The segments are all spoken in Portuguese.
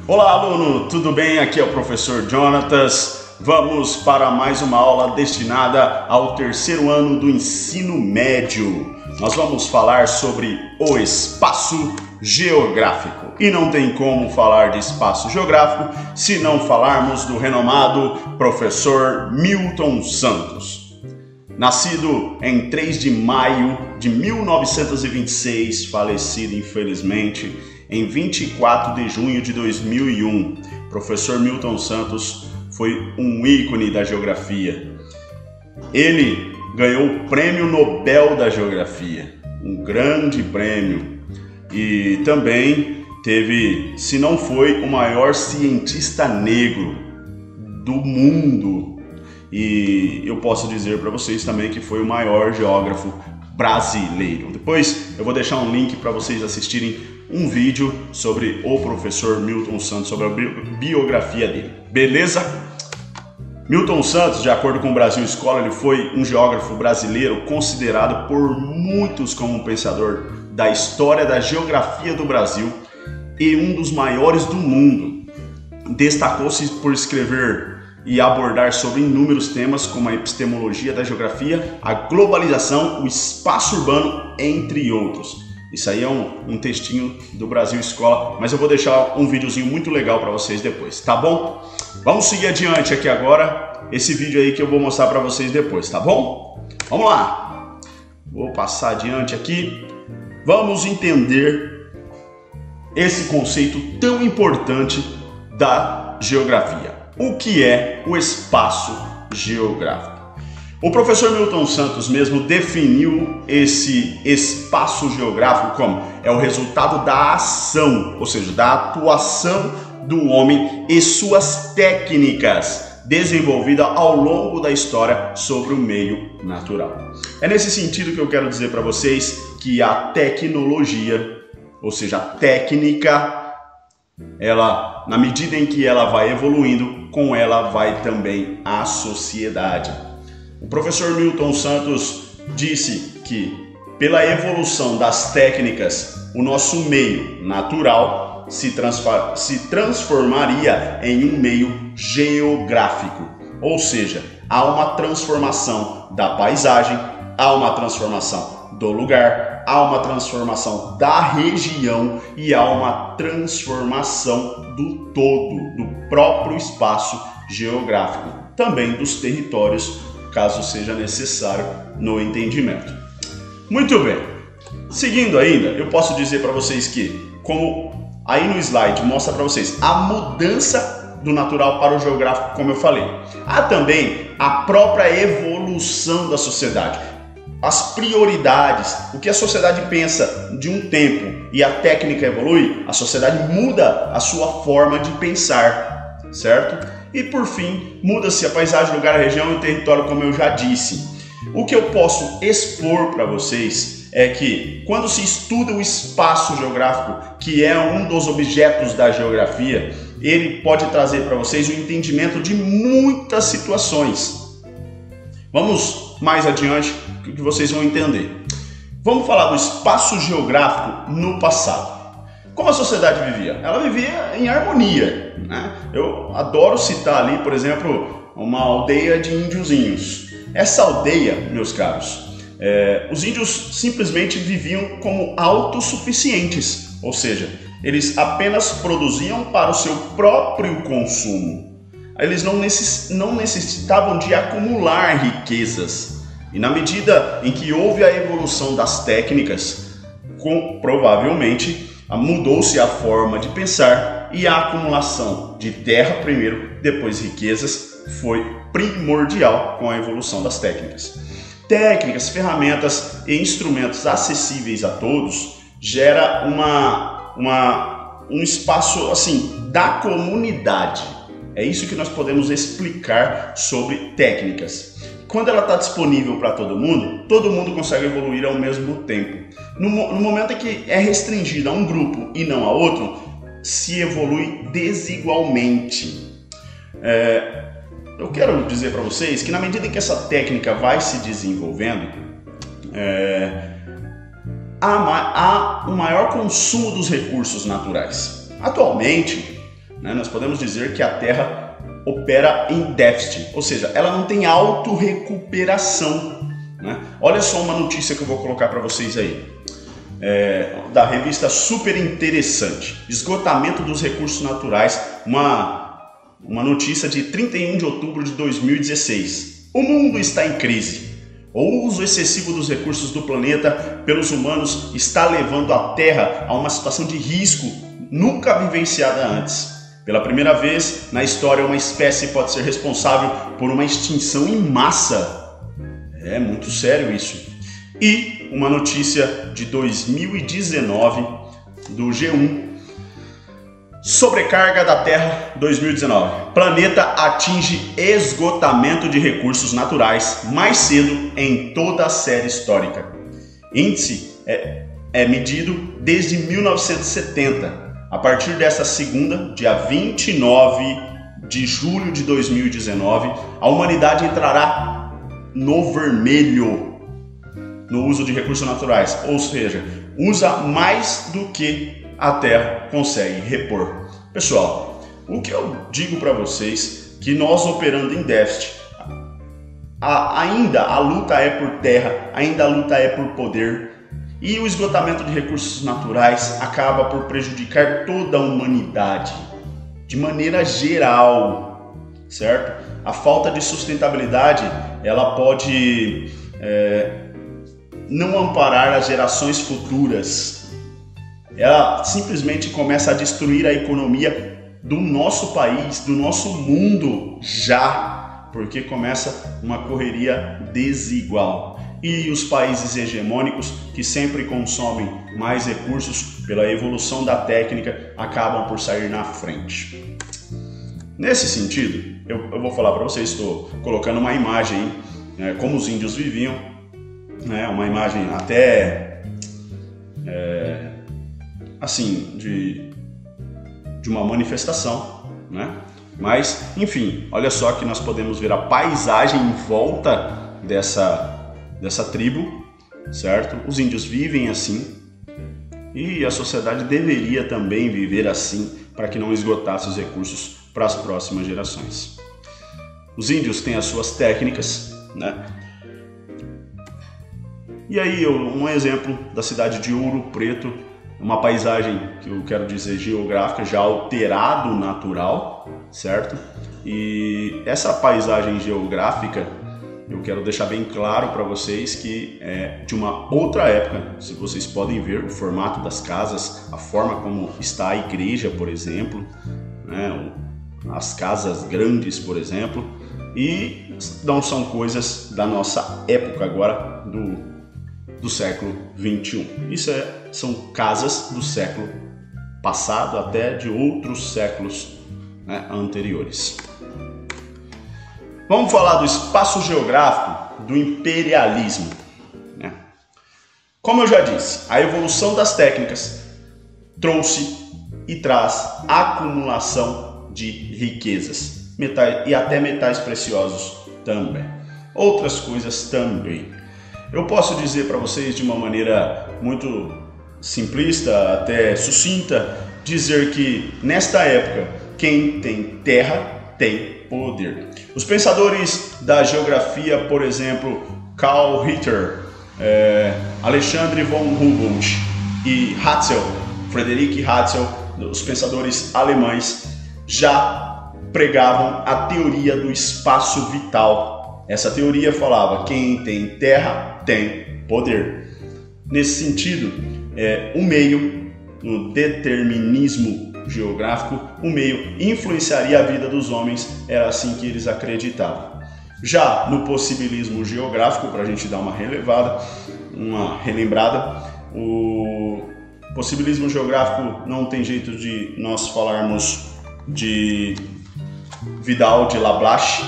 Olá, aluno, tudo bem? Aqui é o professor Jonatas. Vamos para mais uma aula destinada ao terceiro ano do ensino médio. Nós vamos falar sobre o espaço geográfico. E não tem como falar de espaço geográfico se não falarmos do renomado professor Milton Santos. Nascido em 3 de maio de 1926, falecido infelizmente em 24 de junho de 2001, professor Milton Santos foi um ícone da geografia. Ele ganhou o Prêmio Nobel da Geografia, um grande prêmio, e também teve, se não foi, o maior cientista negro do mundo. E eu posso dizer para vocês também que foi o maior geógrafo brasileiro. Depois eu vou deixar um link para vocês assistirem um vídeo sobre o professor Milton Santos, sobre a biografia dele. Beleza? Milton Santos, de acordo com o Brasil Escola, ele foi um geógrafo brasileiro considerado por muitos como um pensador da história da geografia do Brasil e um dos maiores do mundo. Destacou-se por escrever e abordar sobre inúmeros temas como a epistemologia da geografia, a globalização, o espaço urbano, entre outros. Isso aí é um textinho do Brasil Escola, mas eu vou deixar um videozinho muito legal para vocês depois, tá bom? Vamos seguir adiante aqui agora, esse vídeo aí que eu vou mostrar para vocês depois, tá bom? Vamos lá! Vou passar adiante aqui. Vamos entender esse conceito tão importante da geografia. O que é o espaço geográfico? O professor Milton Santos mesmo definiu esse espaço geográfico como é o resultado da ação, ou seja, da atuação do homem e suas técnicas desenvolvidas ao longo da história sobre o meio natural. É nesse sentido que eu quero dizer para vocês que a tecnologia, ou seja, a técnica, ela, na medida em que ela vai evoluindo, com ela vai também a sociedade. O professor Milton Santos disse que, pela evolução das técnicas, o nosso meio natural se transformaria em um meio geográfico. Ou seja, há uma transformação da paisagem, há uma transformação do lugar, há uma transformação da região e há uma transformação do todo, do próprio espaço geográfico, também dos territórios, caso seja necessário no entendimento. Muito bem, seguindo ainda, eu posso dizer para vocês que, como aí no slide mostra para vocês, a mudança do natural para o geográfico, como eu falei. Há também a própria evolução da sociedade, as prioridades, o que a sociedade pensa de um tempo e a técnica evolui, a sociedade muda a sua forma de pensar, certo? E por fim, muda-se a paisagem, lugar, a região e o território, como eu já disse. O que eu posso expor para vocês é que quando se estuda o espaço geográfico, que é um dos objetos da geografia, ele pode trazer para vocês o entendimento de muitas situações. Vamos mais adiante que vocês vão entender. Vamos falar do espaço geográfico no passado. Como a sociedade vivia? Ela vivia em harmonia, né? Eu adoro citar ali, por exemplo, uma aldeia de índiozinhos. Essa aldeia, meus caros, os índios simplesmente viviam como autossuficientes, ou seja, eles apenas produziam para o seu próprio consumo. Eles não necessitavam de acumular riquezas. E na medida em que houve a evolução das técnicas, provavelmente mudou-se a forma de pensar e a acumulação de terra primeiro, depois riquezas, foi primordial com a evolução das técnicas. Técnicas, ferramentas e instrumentos acessíveis a todos gera um espaço assim da comunidade. É isso que nós podemos explicar sobre técnicas. Quando ela está disponível para todo mundo consegue evoluir ao mesmo tempo. No momento em que é restringida a um grupo e não a outro, se evolui desigualmente. Eu quero dizer para vocês que na medida em que essa técnica vai se desenvolvendo, há um maior consumo dos recursos naturais. Atualmente, né? Nós podemos dizer que a Terra opera em déficit, ou seja, ela não tem autorrecuperação, né? Olha só uma notícia que eu vou colocar para vocês aí, da revista Super Interessante, esgotamento dos recursos naturais, uma notícia de 31 de outubro de 2016. O mundo está em crise. O uso excessivo dos recursos do planeta pelos humanos está levando a Terra a uma situação de risco nunca vivenciada antes. Pela primeira vez na história, uma espécie pode ser responsável por uma extinção em massa. É muito sério isso. E uma notícia de 2019 do G1. Sobrecarga da Terra 2019. Planeta atinge esgotamento de recursos naturais mais cedo em toda a série histórica. Índice é medido desde 1970. A partir dessa segunda, dia 29 de julho de 2019, a humanidade entrará no vermelho no uso de recursos naturais, ou seja, usa mais do que a Terra consegue repor. Pessoal, o que eu digo para vocês que nós operando em déficit, ainda a luta é por terra, ainda a luta é por poder, e o esgotamento de recursos naturais acaba por prejudicar toda a humanidade, de maneira geral, certo? A falta de sustentabilidade, ela pode não amparar as gerações futuras. Ela simplesmente começa a destruir a economia do nosso país, do nosso mundo já, porque começa uma correria desigual. E os países hegemônicos, que sempre consomem mais recursos pela evolução da técnica, acabam por sair na frente. Nesse sentido, eu vou falar para vocês, estou colocando uma imagem como os índios viviam, né, uma imagem até assim de uma manifestação, né? Mas enfim, olha só que nós podemos ver a paisagem em volta dessa tribo, certo? Os índios vivem assim e a sociedade deveria também viver assim para que não esgotasse os recursos para as próximas gerações. Os índios têm as suas técnicas, né? E aí um exemplo da cidade de Ouro Preto, uma paisagem que eu quero dizer geográfica já alterado natural, certo? E essa paisagem geográfica eu quero deixar bem claro para vocês que é de uma outra época. Se vocês podem ver o formato das casas, a forma como está a igreja, por exemplo, né? As casas grandes, por exemplo, e não são coisas da nossa época agora, do século 21. Isso são casas do século passado, até de outros séculos, né, anteriores. Vamos falar do espaço geográfico do imperialismo, né? Como eu já disse, a evolução das técnicas trouxe e traz acumulação de riquezas, metais e até metais preciosos também. Outras coisas também. Eu posso dizer para vocês de uma maneira muito simplista, até sucinta, dizer que nesta época quem tem terra tem poder. Os pensadores da geografia, por exemplo, Karl Ritter, Alexandre von Humboldt e Friedrich Hatzel, os pensadores alemães, já pregavam a teoria do espaço vital. Essa teoria falava: quem tem terra tem poder. Nesse sentido, o meio, no determinismo geográfico, o meio influenciaria a vida dos homens, era assim que eles acreditavam. Já no possibilismo geográfico, para a gente dar uma relembrada, o possibilismo geográfico não tem jeito de nós falarmos de Vidal de Lablache,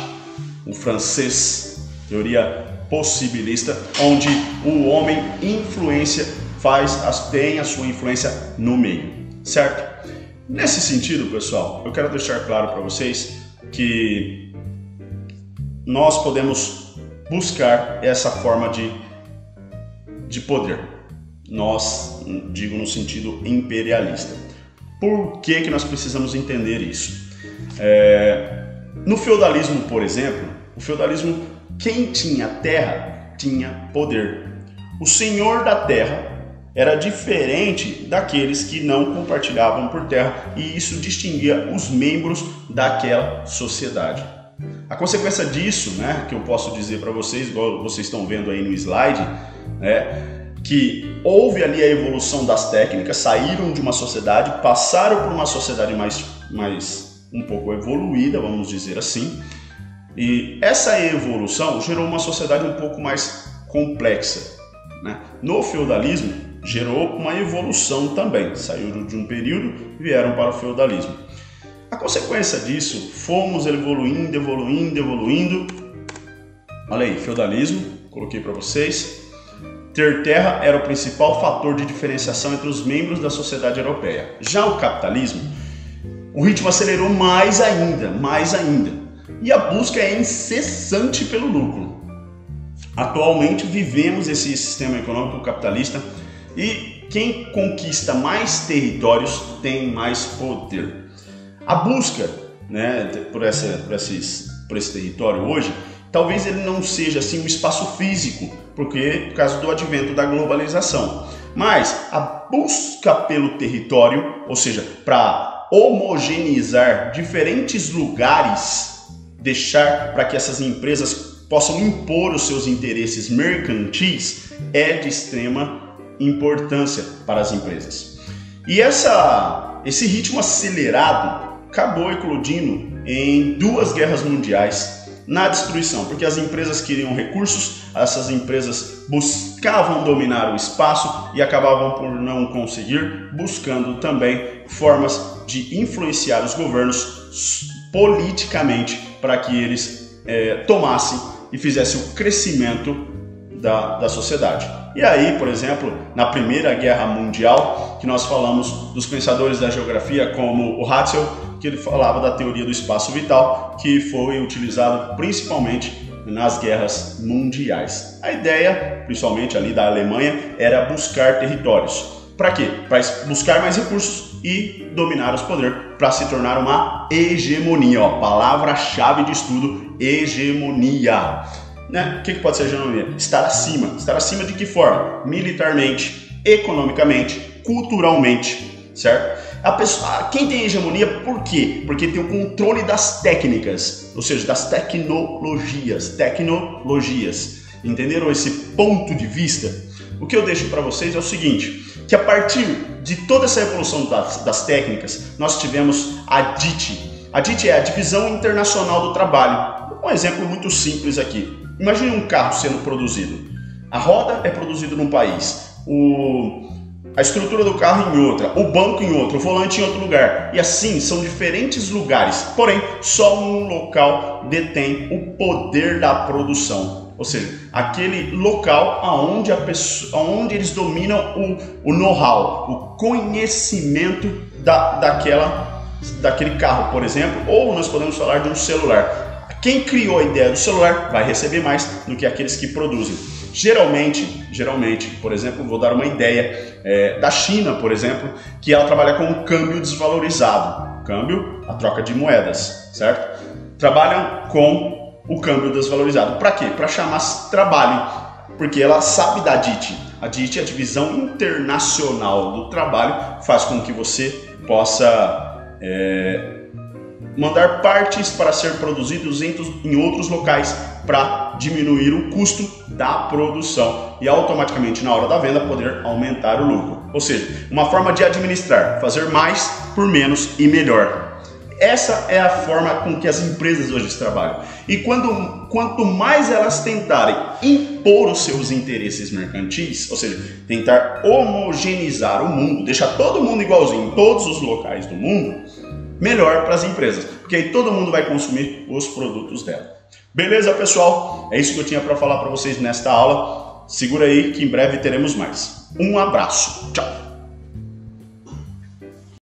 um francês, teoria possibilista, onde o homem tem a sua influência no meio, certo? Nesse sentido, pessoal, eu quero deixar claro para vocês que nós podemos buscar essa forma de poder. Nós, digo no sentido imperialista. Por que nós precisamos entender isso? No feudalismo, por exemplo, o feudalismo, quem tinha terra tinha poder. O senhor da terra era diferente daqueles que não compartilhavam por terra, e isso distinguia os membros daquela sociedade. A consequência disso, né, que eu posso dizer para vocês, igual vocês estão vendo aí no slide, que houve ali a evolução das técnicas, saíram de uma sociedade, passaram por uma sociedade mais um pouco evoluída, vamos dizer assim, e essa evolução gerou uma sociedade um pouco mais complexa, né? No feudalismo gerou uma evolução também, saíram de um período e vieram para o feudalismo. A consequência disso, fomos evoluindo. Olha aí, feudalismo, coloquei para vocês. Ter terra era o principal fator de diferenciação entre os membros da sociedade europeia. Já o capitalismo, o ritmo acelerou mais ainda. E a busca é incessante pelo lucro. Atualmente vivemos esse sistema econômico capitalista e quem conquista mais territórios tem mais poder. A busca, né, por esse território hoje, talvez ele não seja assim um espaço físico, por causa do advento da globalização. Mas a busca pelo território, ou seja, para homogeneizar diferentes lugares, deixar para que essas empresas possam impor os seus interesses mercantis, é de extrema importância para as empresas. E esse ritmo acelerado acabou eclodindo em 2 guerras mundiais na destruição, porque as empresas queriam recursos, essas empresas buscavam dominar o espaço e acabavam por não conseguir, buscando também formas de influenciar os governos politicamente para que eles tomassem e fizessem o crescimento da sociedade. E aí, por exemplo, na Primeira Guerra Mundial, que nós falamos dos pensadores da geografia como o Hartzell, que ele falava da teoria do espaço vital, que foi utilizado principalmente nas guerras mundiais. A ideia, principalmente ali da Alemanha, era buscar territórios. Para quê? Para buscar mais recursos e dominar os poderes, para se tornar uma hegemonia. Palavra-chave de estudo, hegemonia. Né? O que pode ser hegemonia? Estar acima. Estar acima de que forma? Militarmente, economicamente, culturalmente, certo? Quem tem hegemonia, por quê? Porque tem o controle das técnicas, ou seja, das tecnologias. Entenderam esse ponto de vista? O que eu deixo para vocês é o seguinte, que a partir de toda essa evolução das técnicas, nós tivemos a DIT. A DIT é a Divisão Internacional do Trabalho. Um exemplo muito simples aqui. Imagine um carro sendo produzido. A roda é produzida num país, a estrutura do carro em outra, o banco em outro, o volante em outro lugar. E assim, são diferentes lugares, porém, só um local detém o poder da produção. Ou seja, aquele local onde eles dominam o know-how, o conhecimento daquele carro, por exemplo, ou nós podemos falar de um celular. Quem criou a ideia do celular vai receber mais do que aqueles que produzem. Geralmente, por exemplo, vou dar uma ideia da China, por exemplo, que ela trabalha com o câmbio desvalorizado. Câmbio, a troca de moedas, certo? Trabalham com o câmbio desvalorizado. Para quê? Para chamar trabalho, porque ela sabe da DIT. A DIT, a Divisão Internacional do Trabalho, faz com que você possa mandar partes para ser produzidos em outros locais para diminuir o custo da produção e automaticamente na hora da venda poder aumentar o lucro. Ou seja, uma forma de administrar, fazer mais por menos e melhor. Essa é a forma com que as empresas hoje trabalham. E quanto mais elas tentarem impor os seus interesses mercantis, ou seja, tentar homogeneizar o mundo, deixar todo mundo igualzinho em todos os locais do mundo, melhor para as empresas, porque aí todo mundo vai consumir os produtos dela. Beleza, pessoal? É isso que eu tinha para falar para vocês nesta aula. Segura aí que em breve teremos mais. Um abraço. Tchau!